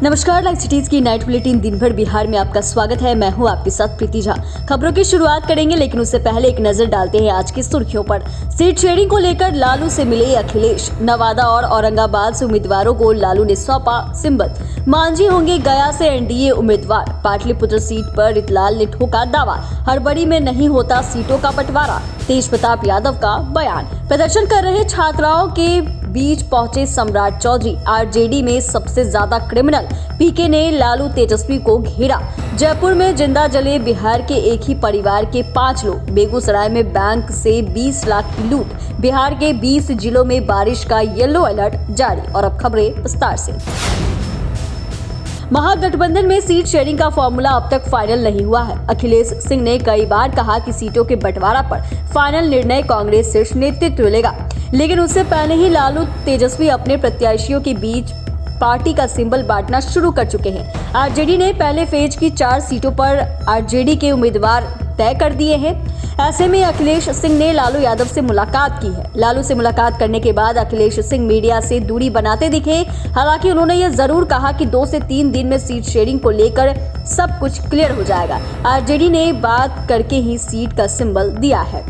नमस्कार, live cities की night bulletin दिन भर बिहार में आपका स्वागत है। मैं हूं आपके साथ प्रीति झा। खबरों की शुरुआत करेंगे, लेकिन उससे पहले एक नजर डालते हैं आज की सुर्खियों पर। सीट शेयरिंग को लेकर लालू से मिले अखिलेश। नवादा और औरंगाबाद से उम्मीदवारों को लालू ने सौंपा सिंबल। मांझी होंगे गया से एनडीए उम्मीदवार। पाटलिपुत्र सीट पर रितलाल ने ठोका दावा, हड़बड़ी में नहीं होता सीटों का बंटवारा। तेज प्रताप यादव का बयान। प्रदर्शन कर रहे छात्राओं के बीच पहुंचे सम्राट चौधरी। आरजेडी में सबसे ज्यादा क्रिमिनल। पीके ने लालू तेजस्वी को घेरा। जयपुर में जिंदा जले बिहार के एक ही परिवार के 5 लोग। बेगूसराय में बैंक से 20 लाख की लूट। बिहार के 20 जिलों में बारिश का येलो अलर्ट जारी। और अब खबरें विस्तार से। महागठबंधन में सीट शेयरिंग का फॉर्मूला अब तक फाइनल नहीं हुआ है। अखिलेश सिंह ने कई बार कहा कि सीटों के बंटवारा पर फाइनल निर्णय कांग्रेस शीर्ष नेतृत्व लेगा, लेकिन उससे पहले ही लालू तेजस्वी अपने प्रत्याशियों के बीच पार्टी का सिंबल बांटना शुरू कर चुके हैं। आरजेडी ने पहले फेज की 4 सीटों पर आरजेडी के उम्मीदवार तय कर दिए हैं। ऐसे में अखिलेश सिंह ने लालू यादव से मुलाकात की है। लालू से मुलाकात करने के बाद अखिलेश सिंह मीडिया से दूरी बनाते दिखे। हालांकि उन्होंने यह जरूर कहा कि 2 से 3 दिन में सीट शेयरिंग को लेकर सब कुछ क्लियर हो जाएगा। आरजेडी ने बात करके ही सीट का सिंबल दिया है।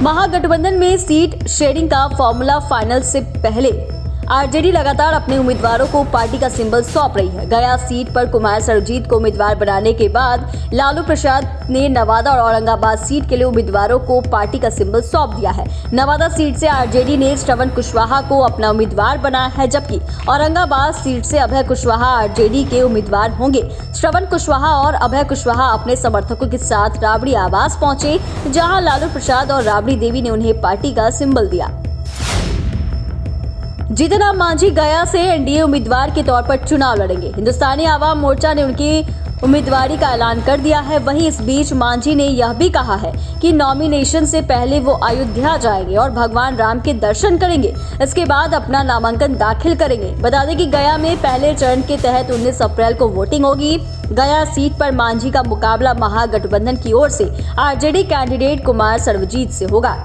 महागठबंधन में सीट शेयरिंग का फॉर्मूला फाइनल से पहले आरजेडी लगातार अपने उम्मीदवारों को पार्टी का सिंबल सौंप रही है। गया सीट पर कुमार सर्वजीत को उम्मीदवार बनाने के बाद लालू प्रसाद ने नवादा और औरंगाबाद सीट के लिए उम्मीदवारों को पार्टी का सिंबल सौंप दिया है। नवादा सीट से आरजेडी ने श्रवण कुशवाहा को अपना उम्मीदवार बनाया है, जबकि औरंगाबाद सीट से अभय कुशवाहा आरजेडी के उम्मीदवार होंगे। श्रवण कुशवाहा और अभय कुशवाहा अपने समर्थकों के साथ राबड़ी आवास पहुंचे, जहां लालू प्रसाद और राबड़ी देवी ने उन्हें पार्टी का सिंबल दिया। जीतन राम मांझी गया से एनडीए उम्मीदवार के तौर पर चुनाव लड़ेंगे। हिंदुस्तानी आवाम मोर्चा ने उनकी उम्मीदवारी का ऐलान कर दिया है। वहीं इस बीच मांझी ने यह भी कहा है कि नॉमिनेशन से पहले वो अयोध्या जाएंगे और भगवान राम के दर्शन करेंगे। इसके बाद अपना नामांकन दाखिल करेंगे। बता दें कि गया में पहले चरण के तहत 19 अप्रैल को वोटिंग होगी। गया सीट पर मांझी का मुकाबला महागठबंधन की ओर से आरजेडी कैंडिडेट कुमार सर्वजीत से होगा।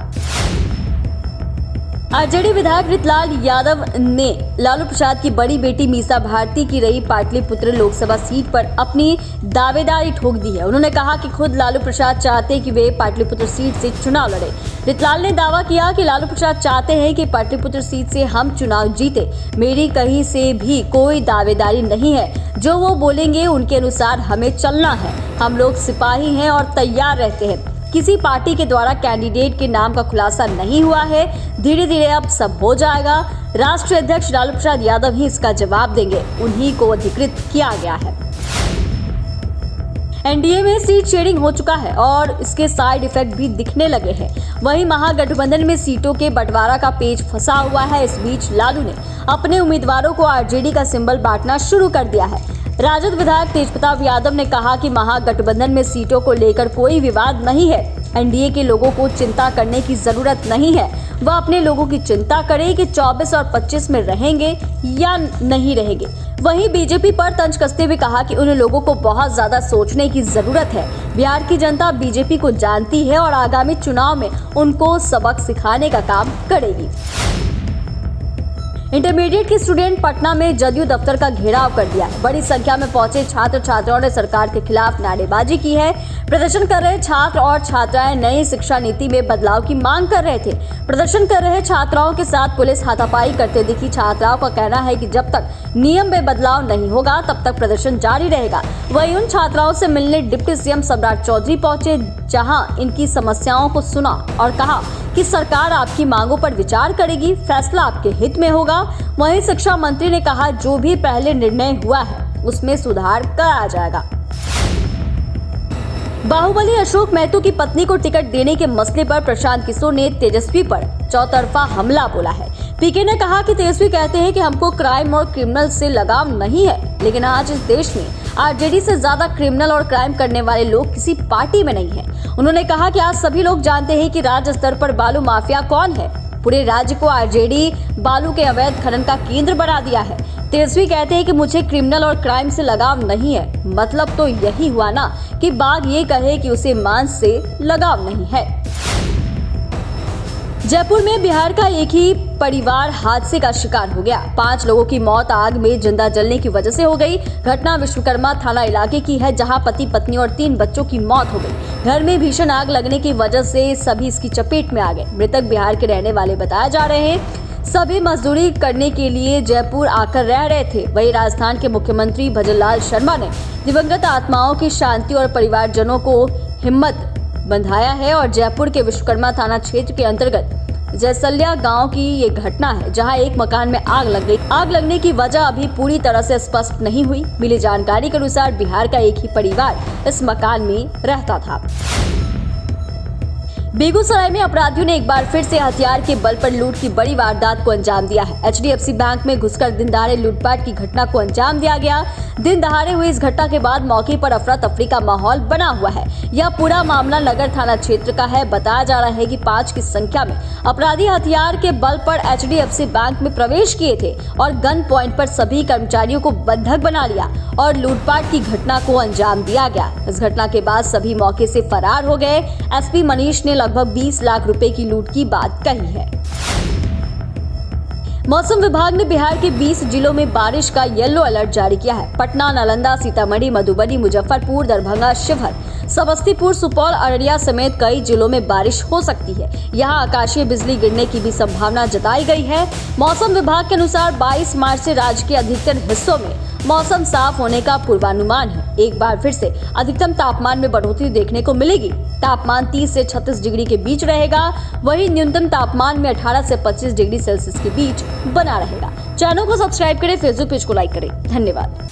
आरजेडी विधायक रितलाल यादव ने लालू प्रसाद की बड़ी बेटी मीसा भारती की रही पाटलिपुत्र लोकसभा सीट पर अपनी दावेदारी ठोक दी है। उन्होंने कहा कि खुद लालू प्रसाद चाहते कि वे पाटलिपुत्र सीट से चुनाव लड़े। रितलाल ने दावा किया कि लालू प्रसाद चाहते हैं कि पाटलिपुत्र सीट से हम चुनाव जीते। मेरी कहीं से भी कोई दावेदारी नहीं है। जो वो बोलेंगे उनके अनुसार हमें चलना है। हम लोग सिपाही हैं और तैयार रहते हैं। किसी पार्टी के द्वारा कैंडिडेट के नाम का खुलासा नहीं हुआ है। धीरे धीरे अब सब हो जाएगा। राष्ट्रीय अध्यक्ष लालू प्रसाद यादव ही इसका जवाब देंगे। उन्हीं को अधिकृत किया गया है। एनडीए में सीट शेयरिंग हो चुका है और इसके साइड इफेक्ट भी दिखने लगे हैं। वहीं महागठबंधन में सीटों के बंटवारा का पेच फंसा हुआ है। इस बीच लालू ने अपने उम्मीदवारों को आरजेडी का सिंबल बांटना शुरू कर दिया है। राजद विधायक तेज प्रताप यादव ने कहा कि महागठबंधन में सीटों को लेकर कोई विवाद नहीं है। एनडीए के लोगों को चिंता करने की जरूरत नहीं है। वह अपने लोगों की चिंता करे कि 24 और 25 में रहेंगे या नहीं रहेंगे। वहीं बीजेपी पर तंज कसते हुए कहा कि उन लोगों को बहुत ज्यादा सोचने की जरूरत है। बिहार की जनता बीजेपी को जानती है और आगामी चुनाव में उनको सबक सिखाने का काम करेगी। इंटरमीडिएट के स्टूडेंट पटना में जदयू दफ्तर का घेराव कर दिया है। बड़ी संख्या में पहुंचे छात्र छात्राओं ने सरकार के खिलाफ नारेबाजी की है। प्रदर्शन कर रहे छात्र और छात्राएं नई शिक्षा नीति में बदलाव की मांग कर रहे थे। प्रदर्शन कर रहे छात्राओं के साथ पुलिस हाथापाई करते दिखी। छात्राओं का कहना है कि जब तक नियम में बदलाव नहीं होगा तब तक प्रदर्शन जारी रहेगा। वहीं उन छात्राओं से मिलने डिप्टी सीएम सम्राट चौधरी पहुंचे, जहां इनकी समस्याओं को सुना और कहा कि सरकार आपकी मांगों पर विचार करेगी, फैसला आपके हित में होगा। वहीं शिक्षा मंत्री ने कहा जो भी पहले निर्णय हुआ है उसमें सुधार कराया जाएगा। बाहुबली अशोक महतो की पत्नी को टिकट देने के मसले पर प्रशांत किशोर ने तेजस्वी पर चौतरफा हमला बोला है। पीके ने कहा कि तेजस्वी कहते हैं कि हमको क्राइम और क्रिमिनल से लगाव नहीं है, लेकिन आज इस देश में आरजेडी से ज्यादा क्रिमिनल और क्राइम करने वाले लोग किसी पार्टी में नहीं है। उन्होंने कहा कि आज सभी लोग जानते हैं कि राज्य स्तर पर बालू माफिया कौन है। पूरे राज्य को आरजेडी बालू के अवैध खनन का केंद्र बना दिया है। तेजस्वी कहते हैं कि मुझे क्रिमिनल और क्राइम से लगाव नहीं है। मतलब तो यही हुआ ना कि बाघ ये कहे कि उसे मांस से लगाव नहीं है। जयपुर में बिहार का एक ही परिवार हादसे का शिकार हो गया। 5 लोगों की मौत आग में जिंदा जलने की वजह से हो गई। घटना विश्वकर्मा थाना इलाके की है, जहां पति पत्नी और 3 बच्चों की मौत हो गई। घर में भीषण आग लगने की वजह से सभी इसकी चपेट में आ गए। मृतक बिहार के रहने वाले बताए जा रहे हैं। सभी मजदूरी करने के लिए जयपुर आकर रह रहे थे। वहीं राजस्थान के मुख्यमंत्री भजनलाल शर्मा ने दिवंगत आत्माओं की शांति और परिवारजनों को हिम्मत बंधाया है। और जयपुर के विश्वकर्मा थाना क्षेत्र के अंतर्गत जयसल्या गांव की ये घटना है, जहां एक मकान में आग लग गई। आग लगने की वजह अभी पूरी तरह से स्पष्ट नहीं हुई। मिली जानकारी के अनुसार बिहार का एक ही परिवार इस मकान में रहता था। बेगूसराय में अपराधियों ने एक बार फिर से हथियार के बल पर लूट की बड़ी वारदात को अंजाम दिया है। HDFC बैंक में घुसकर दिन दहाड़े लूटपाट की घटना को अंजाम दिया गया। दिन दहाड़े हुई इस घटना के बाद मौके पर अफरा तफरी का माहौल बना हुआ है। यह पूरा मामला नगर थाना क्षेत्र का है। बताया जा रहा है कि 5 की संख्या में अपराधी हथियार के बल पर HDFC बैंक में प्रवेश किए थे और गन पॉइंट पर सभी कर्मचारियों को बंधक बना लिया और लूटपाट की घटना को अंजाम दिया गया। इस घटना के बाद सभी मौके से फरार हो गए। SP मनीष ने लगभग 20 लाख रुपए की लूट की बात कही है। मौसम विभाग ने बिहार के 20 जिलों में बारिश का येलो अलर्ट जारी किया है। पटना, नालंदा, सीतामढ़ी, मधुबनी, मुजफ्फरपुर, दरभंगा, शिवहर, समस्तीपुर, सुपौल, अररिया समेत कई जिलों में बारिश हो सकती है। यहां आकाशीय बिजली गिरने की भी संभावना जताई गई है। मौसम विभाग के अनुसार 22 मार्च से राज्य के अधिकतर हिस्सों में मौसम साफ होने का पूर्वानुमान है। एक बार फिर से अधिकतम तापमान में बढ़ोतरी देखने को मिलेगी। तापमान 30 से 36 डिग्री के बीच रहेगा। वहीं न्यूनतम तापमान में 18 से 25 डिग्री सेल्सियस के बीच बना रहेगा। चैनल को सब्सक्राइब करें, फेसबुक पेज को लाइक करें। धन्यवाद।